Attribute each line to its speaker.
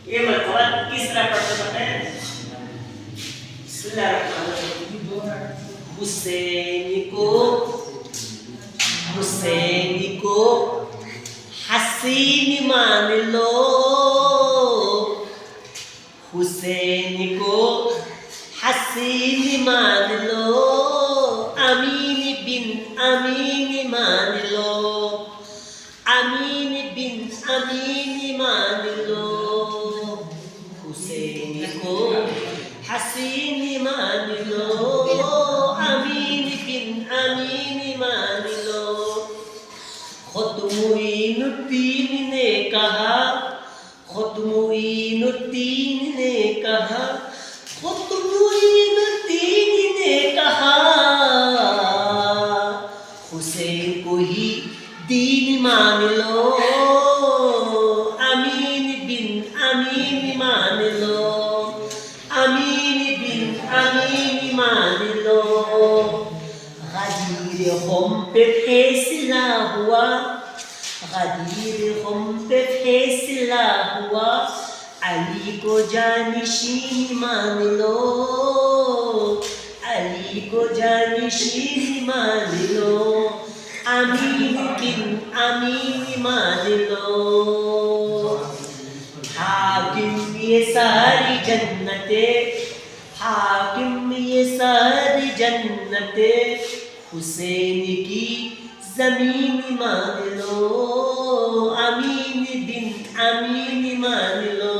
Speaker 1: ये मरतबा किस तरह पढ़ते पता है? हुसैन को हसीन मान लो, हुसैन को हसीन मान लो, अमीन बिन अमीन मान लो, अमीन बिन अमीन मान लो, हुसैन को हसीन मान लो, अमीन बिन अमीन मान लो। खुद मुईनुद्दीन ने कहा, खुद मुईनुद्दीन ने कहा, खुद मुईनुद्दीन ने कहा, हुसैन को ही दीन मान लो, अमीन बिन अमीन मान लो, अमीन बिन अमीन मान लो। गदीर हम पे फैसला हुआ, गदीर हम पे फैसला हुआ, अली को जानिशीन मान लो, अली को जानिशीन मान लो, अमीन बिन अमीन मान लो। हाकिम ये सारी जन्नते, हाकिम ये सारी जन्नते, हुसैन की जमीन मान लो, अमीन बिन अमीन मान लो।